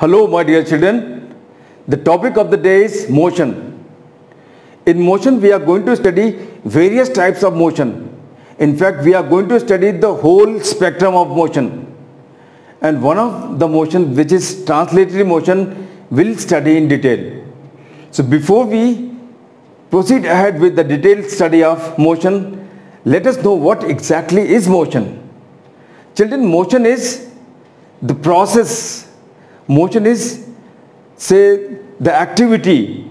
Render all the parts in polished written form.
Hello, my dear children. The topic of the day is motion. In motion, we are going to study various types of motion. In fact, we are going to study the whole spectrum of motion. And one of the motion, which is translatory motion, we'll study in detail. So before we proceed ahead with the detailed study of motion, let us know what exactly is motion. Children, motion is the process. Motion is, say, the activity.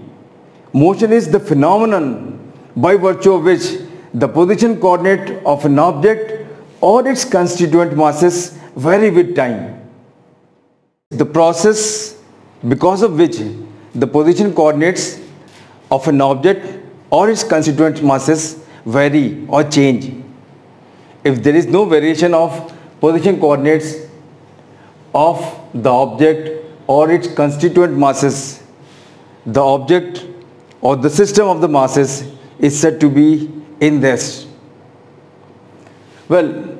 Motion is the phenomenon by virtue of which the position coordinate of an object or its constituent masses vary with time. The process because of which the position coordinates of an object or its constituent masses vary or change. If there is no variation of position coordinates of the object or its constituent masses, the object or the system of the masses is said to be in rest. Well,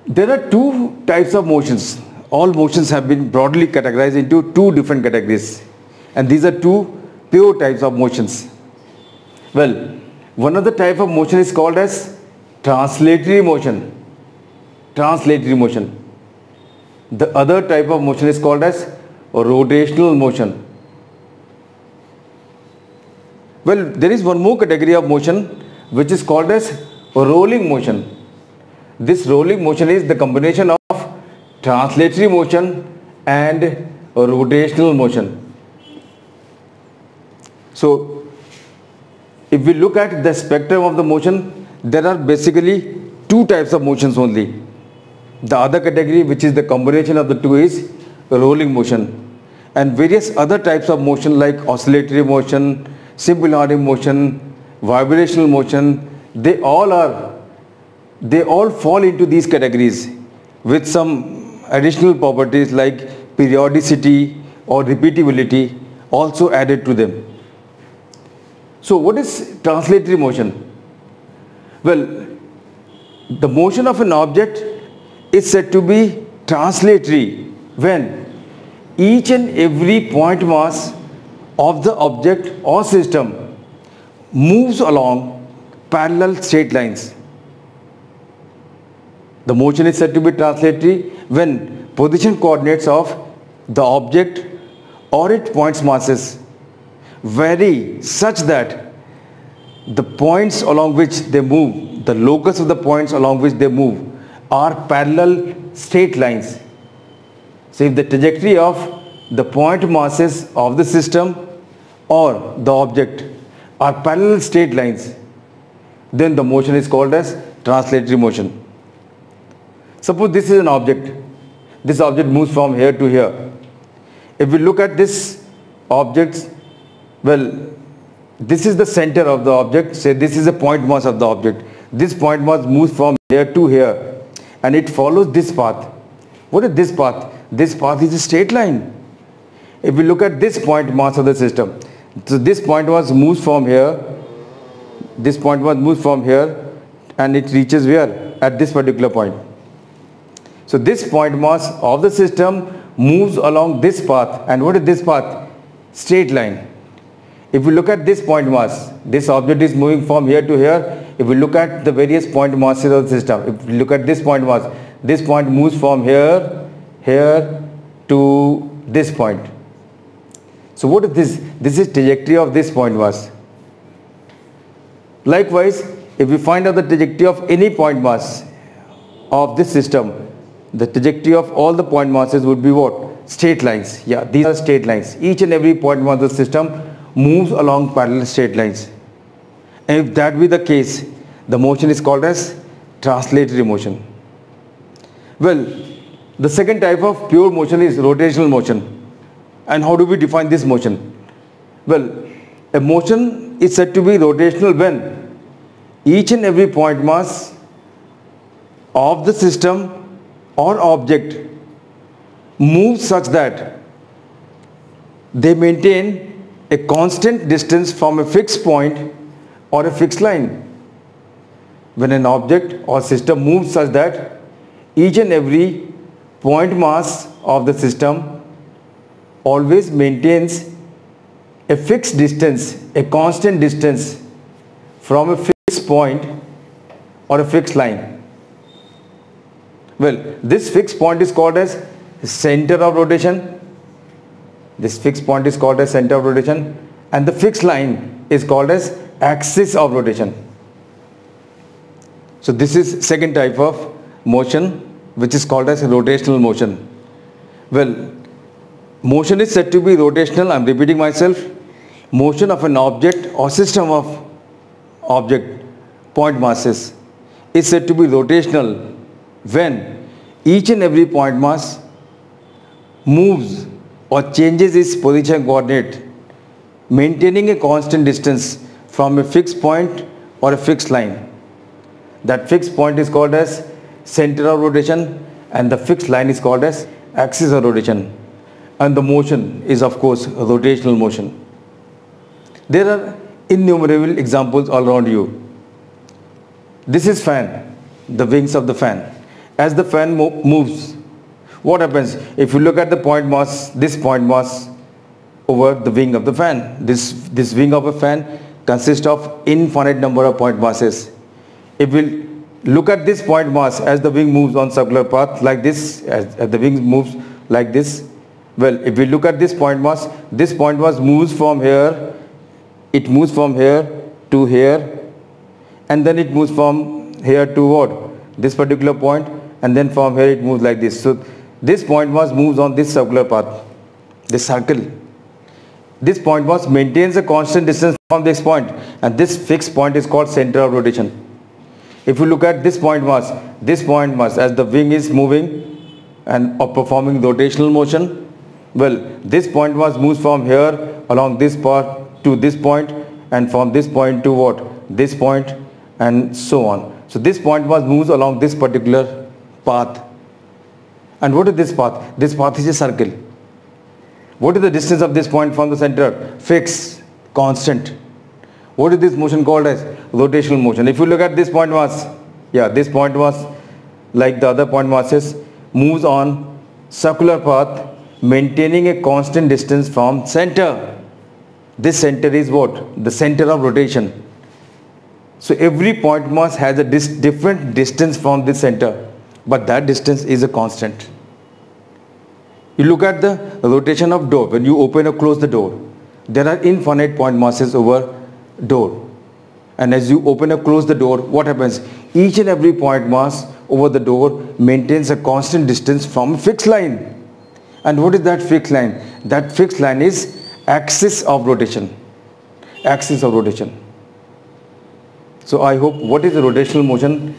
there are two types of motions. All motions have been broadly categorized into two different categories, and these are two pure types of motions. Well, one of the type of motion is called as translatory motion. Translatory motion. The other type of motion is called as rotational motion. Well, there is one more category of motion which is called as rolling motion. This rolling motion is the combination of translatory motion and rotational motion. So, if we look at the spectrum of the motion, there are basically two types of motions only. The other category, which is the combination of the two, is rolling motion. And various other types of motion like oscillatory motion, simple harmonic motion, vibrational motion, they all fall into these categories with some additional properties like periodicity or repeatability also added to them. So what is translatory motion? Well, the motion of an object is said to be translatory when each and every point mass of the object or system moves along parallel straight lines. The motion is said to be translatory when position coordinates of the object or its points masses vary such that the points along which they move, the locus of the points along which they move, are parallel straight lines. So if the trajectory of the point masses of the system or the object are parallel straight lines, then the motion is called as translatory motion. Suppose this is an object. This object moves from here to here. If we look at this object, well, this is the center of the object. Say this is a point mass of the object. This point mass moves from here to here and it follows this path. What is this path? This path is a straight line. If we look at this point mass of the system, so this point mass moves from here, this point mass moves from here and it reaches where? At this particular point. So this point mass of the system moves along this path, and what is this path? Straight line. If we look at this point mass, this object is moving from here to here. If we look at the various point masses of the system, if we look at this point mass, this point moves from here to this point. So what is this? This is trajectory of this point mass. Likewise, if we find out the trajectory of any point mass of this system, the trajectory of all the point masses would be what? Straight lines. Yeah, these are straight lines. Each and every point mass of the system moves along parallel straight lines. And if that be the case, the motion is called as translatory motion. Well, the second type of pure motion is rotational motion. And how do we define this motion? Well, a motion is said to be rotational when each and every point mass of the system or object moves such that they maintain a constant distance from a fixed point or a fixed line. When an object or system moves such that each and every point mass of the system always maintains a fixed distance, a constant distance from a fixed point or a fixed line. Well, this fixed point is called as center of rotation. This fixed point is called as center of rotation, and the fixed line is called as axis of rotation. So this is second type of motion, which is called as rotational motion. Well, motion is said to be rotational. I am repeating myself. Motion of an object or system of object point masses is said to be rotational when each and every point mass moves or changes its position coordinate, maintaining a constant distance from a fixed point or a fixed line. That fixed point is called as center of rotation, and the fixed line is called as axis of rotation. And the motion is, of course, rotational motion. There are innumerable examples all around you. This is fan, the wings of the fan. As the fan moves, what happens? If you look at the point mass, this point mass over the wing of the fan, this wing of a fan consists of infinite number of point masses. If we look at this point mass as the wing moves on circular path like this, as the wing moves like this, well, if we look at this point mass moves from here, it moves from here to here, and then it moves from here to what? This particular point, and then from here it moves like this. So this point mass moves on this circular path, this circle. This point mass maintains a constant distance from this point, and this fixed point is called center of rotation. If you look at this point mass as the wing is moving and performing rotational motion, well, this point mass moves from here along this path to this point, and from this point to what? This point, and so on. So this point mass moves along this particular path. And what is this path? This path is a circle. What is the distance of this point from the center? Fixed, constant. What is this motion called as? Rotational motion. If you look at this point mass, this point mass, like the other point masses, moves on circular path, maintaining a constant distance from center. This center is what? The center of rotation. So every point mass has a different distance from this center, but that distance is a constant. You look at the rotation of door. When you open or close the door, there are infinite point masses over door. And as you open or close the door, what happens? Each and every point mass over the door maintains a constant distance from a fixed line. And what is that fixed line? That fixed line is axis of rotation. Axis of rotation. So I hope what is the rotational motion,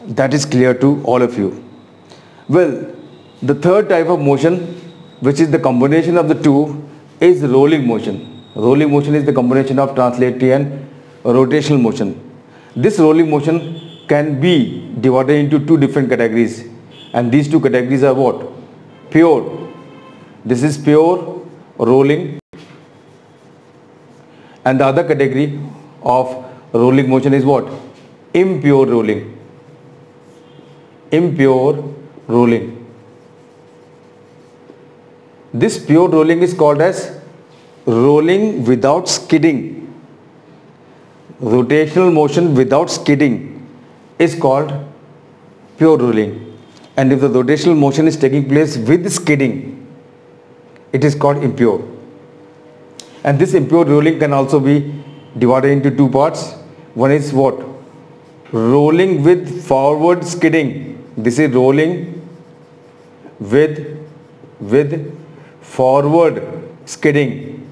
that is clear to all of you. Well, the third type of motion, which is the combination of the two, is rolling motion. Rolling motion is the combination of translatory and rotational motion. This rolling motion can be divided into two different categories, and these two categories are what? Pure. This is pure rolling, and the other category of rolling motion is what? Impure rolling. Impure rolling. This pure rolling is called as rolling without skidding. Rotational motion without skidding is called pure rolling. And if the rotational motion is taking place with skidding, it is called impure. And this impure rolling can also be divided into two parts. One is what? Rolling with forward skidding. This is rolling with forward skidding.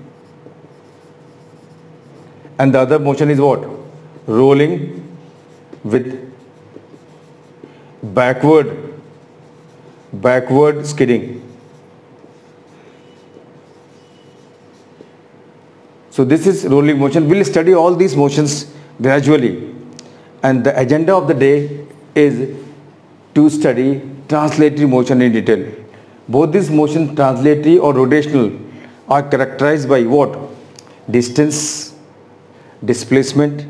And the other motion is what? Rolling with backward skidding. So this is rolling motion. We'll study all these motions gradually, and the agenda of the day is to study translatory motion in detail. Both these motions, translatory or rotational, are characterized by what? Distance, displacement,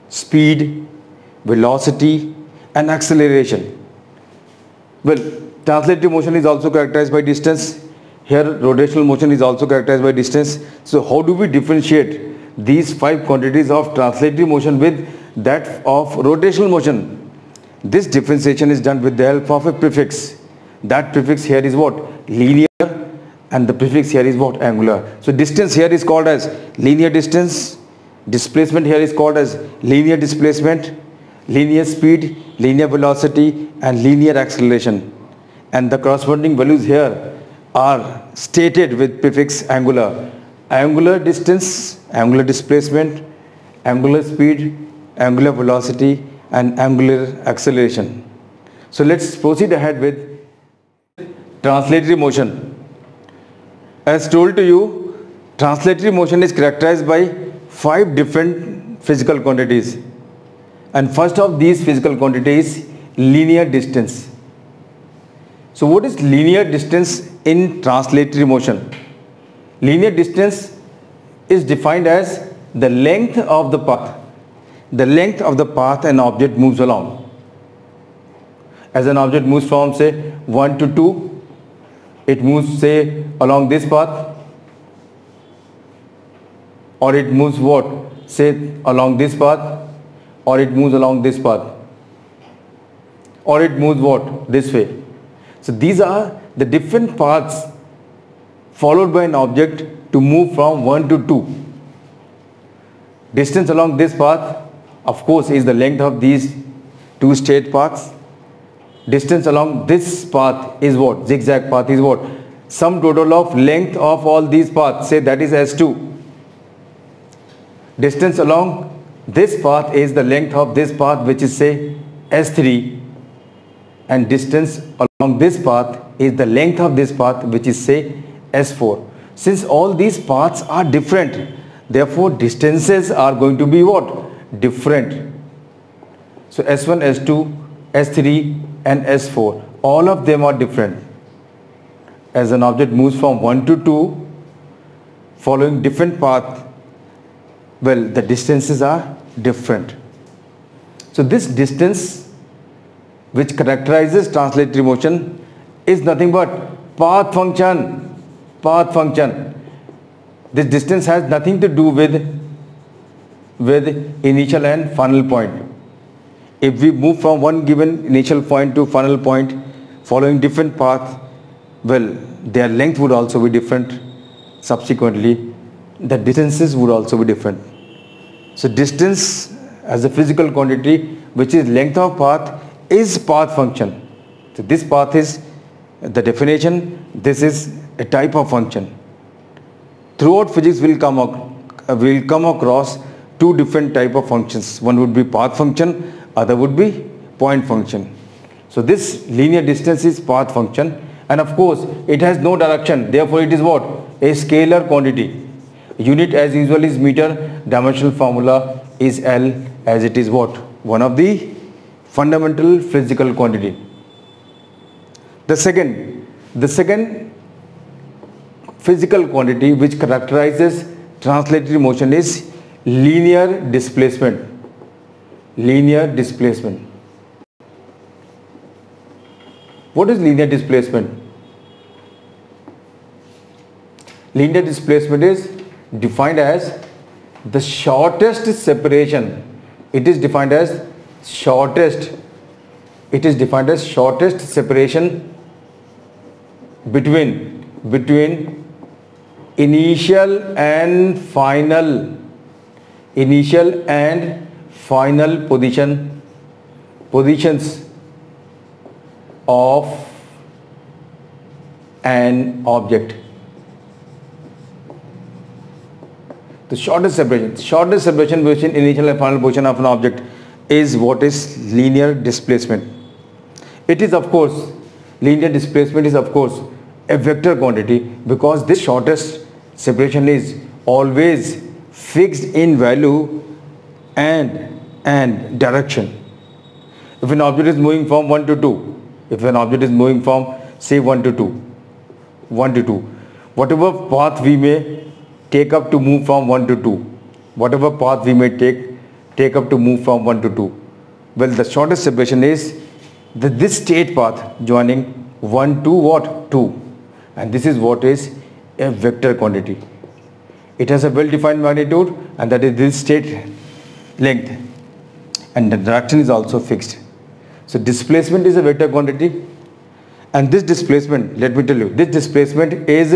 speed, velocity, and acceleration. Well, translatory motion is also characterized by distance. Here rotational motion is also characterized by distance. So how do we differentiate these 5 quantities of translatory motion with that of rotational motion? This differentiation is done with the help of a prefix. That prefix here is what? Linear, and the prefix here is what? Angular. So distance here is called as linear distance, displacement here is called as linear displacement, linear speed, linear velocity and linear acceleration, and the corresponding values here are stated with prefix angular. Angular distance, angular displacement, angular speed, angular velocity and angular acceleration. So let's proceed ahead with translatory motion. As told to you, translatory motion is characterized by 5 different physical quantities, and first of these physical quantities is linear distance. So what is linear distance in translatory motion? Linear distance is defined as the length of the path. The length of the path an object moves along. As an object moves from say 1 to 2, it moves say along this path, or it moves what? Say along this path, or it moves along this path, or it moves what? This way. So these are the different paths followed by an object to move from 1 to 2. Distance along this path, of course, is the length of these 2 straight paths. Distance along this path is what? Zigzag path is what? Sum total of length of all these paths, say that is S2. Distance along this path is the length of this path, which is say S3, and distance along this path is the length of this path, which is say S4. Since all these paths are different, therefore distances are going to be what? Different. So S1, S2, S3 and S4, all of them are different. As an object moves from 1 to 2 following different path, well, the distances are different. So this distance which characterizes translatory motion is nothing but path function. Path function. This distance has nothing to do with initial and final point. If we move from one given initial point to final point following different path, well, their length would also be different. Subsequently, the distances would also be different. So distance as a physical quantity, which is length of path, is path function. So this path is the definition. This is a type of function. Throughout physics, we'll come across 2 different type of functions. One would be path function, other would be point function. So this linear distance is path function, and of course it has no direction, therefore it is what? A scalar quantity. Unit as usual is meter, dimensional formula is L, as it is what? One of the fundamental physical quantity. The second physical quantity which characterizes translatory motion is linear displacement. Linear displacement. What is linear displacement? Linear displacement is defined as the shortest separation. It is defined as shortest separation between initial and final positions of an object. The shortest separation between initial and final position of an object is what is linear displacement. It is, of course, linear displacement is of course a vector quantity, because this shortest separation is always fixed in value and direction. If an object is moving from 1 to 2, if an object is moving from say 1 to 2, whatever path we may take up to move from 1 to 2, whatever path we may take up to move from 1 to 2, well, the shortest separation is this straight path joining 1 to what? 2. and this is what is a vector quantity. It has a well-defined magnitude, and that is this state length, and the direction is also fixed. So displacement is a vector quantity, and this displacement, let me tell you, this displacement is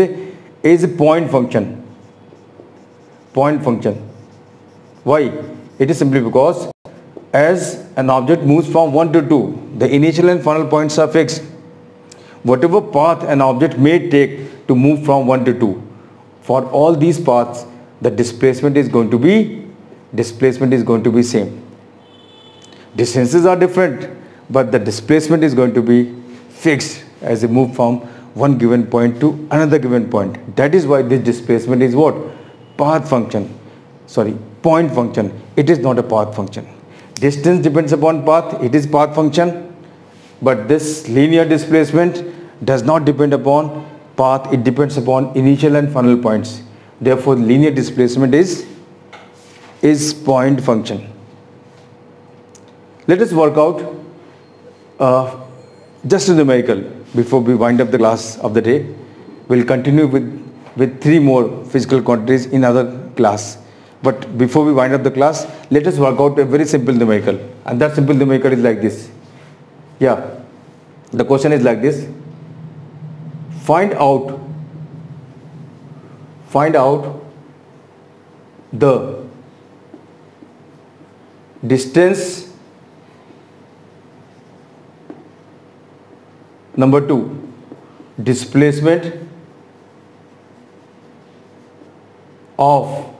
a point function. Point function. Why? It is simply because as an object moves from 1 to 2, the initial and final points are fixed. Whatever path an object may take to move from 1 to 2, for all these paths, the displacement is going to be same. Distances are different, but the displacement is going to be fixed as you move from one given point to another given point. That is why this displacement is what? Path function. Sorry, point function. It is not a path function. Distance depends upon path. It is path function. But this linear displacement does not depend upon path. It depends upon initial and final points. Therefore, linear displacement is point function. Let us work out just a numerical before we wind up the class of the day. We'll continue with 3 more physical quantities in other class. But before we wind up the class, let us work out a very simple numerical. And that simple numerical is like this. Yeah, the question is like this. Find out the distance, number 2, displacement of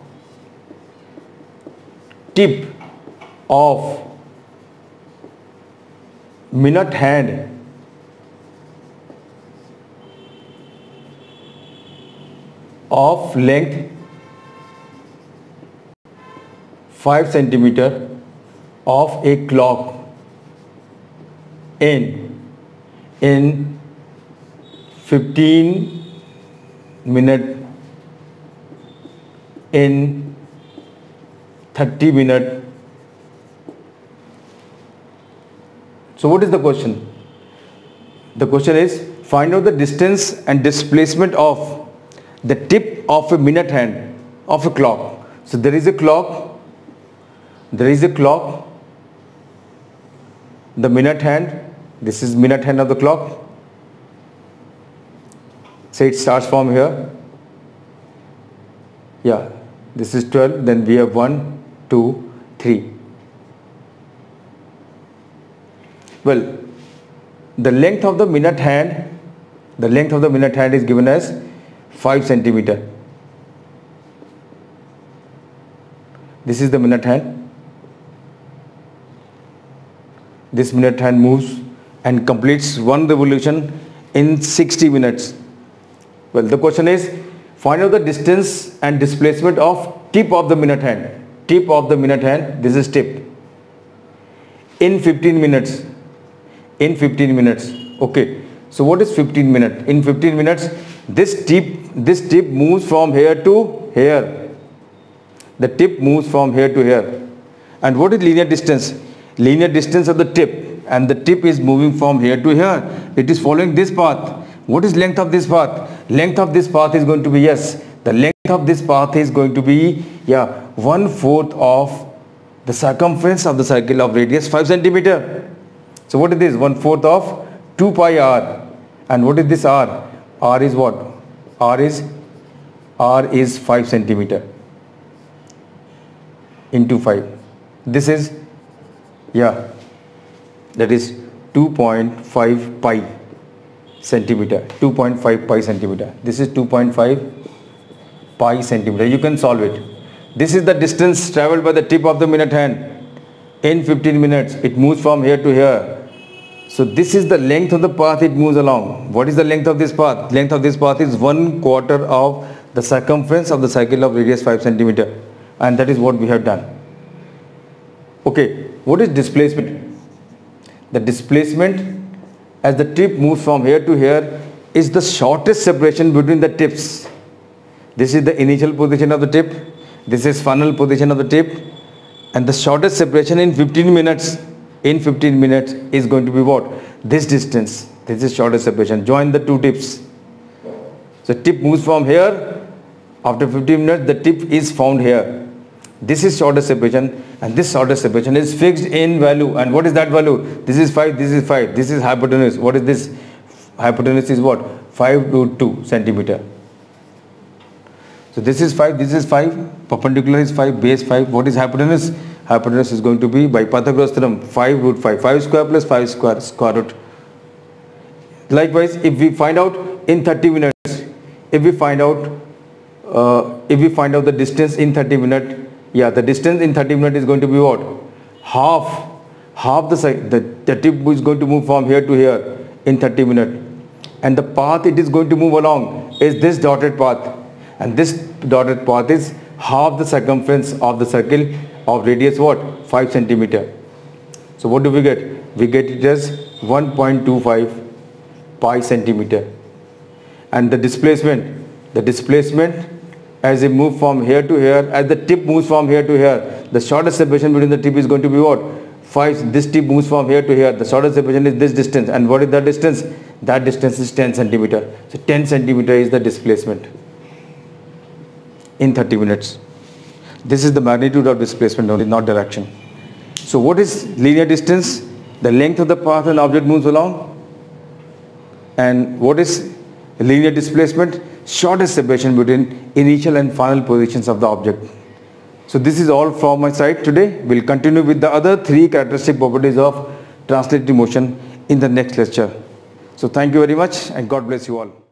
tip of minute hand of length 5 centimeter of a clock in 15 minute, in 30 minute. So what is the question? The question is, find out the distance and displacement of the tip of a minute hand of a clock. So there is a clock, the minute hand, this is minute hand of the clock. Say it starts from here. Yeah, this is 12, then we have 1, 2, 3. Well, the length of the minute hand is given as 5 centimeter. This is the minute hand. This minute hand moves and completes one revolution in 60 minutes. Well, the question is, find out the distance and displacement of tip of the minute hand. Tip of the minute hand, this is tip. In 15 minutes. In 15 minutes. Okay. So what is 15 minutes? In 15 minutes, this tip moves from here to here. The tip moves from here to here. And what is linear distance? Linear distance of the tip, and the tip is moving from here to here. It is following this path. What is length of this path? Length of this path is going to be, yes, the length of this path is going to be, 1/4 of the circumference of the circle of radius 5 centimeter. So what is this? 1/4 of 2 pi r. And what is this r? R is what? R is 5 centimeter into 5. This is, that is 2.5 pi centimeter. 2.5 pi centimeter. This is 2.5 pi centimeter. You can solve it. This is the distance traveled by the tip of the minute hand. In 15 minutes, it moves from here to here. So this is the length of the path it moves along. What is the length of this path? Length of this path is 1/4 of the circumference of the circle of radius 5 centimeter. And that is what we have done. Okay, what is displacement? The displacement as the tip moves from here to here is the shortest separation between the tips. This is the initial position of the tip. This is final position of the tip. And the shortest separation in 15 minutes is going to be what? This distance. This is shortest separation. Join the two tips. So tip moves from here. After 15 minutes, the tip is found here. This is shortest separation, and this shortest separation is fixed in value. And what is that value? This is 5, this is 5, this is hypotenuse. What is this? Hypotenuse is what? 5√2 centimeter. So this is 5, this is 5, perpendicular is 5, base 5. What is hypotenuse? Hypotenuse is going to be, by Pythagoras theorem, 5√5. 5 square plus 5 square root. Likewise, if we find out in 30 minutes, if we find out the distance in 30 minutes, the distance in 30 minutes is going to be what? Half the side. The tip is going to move from here to here in 30 minutes. And the path it is going to move along is this dotted path. And this dotted path is half the circumference of the circle of radius what? 5 centimeter. So what do we get? We get it as 1.25 pi centimeter. And the displacement as it moves from here to here, as the tip moves from here to here, the shortest separation between the tip is going to be what? 5. This tip moves from here to here. The shortest separation is this distance. And what is that distance? That distance is 10 centimeter. So 10 centimeter is the displacement in 30 minutes. This is the magnitude of displacement only, not direction. So what is linear distance? The length of the path an object moves along. And what is linear displacement? Shortest separation between initial and final positions of the object. So this is all from my side today. We'll continue with the other 3 characteristic properties of translative motion in the next lecture. So thank you very much, and God bless you all.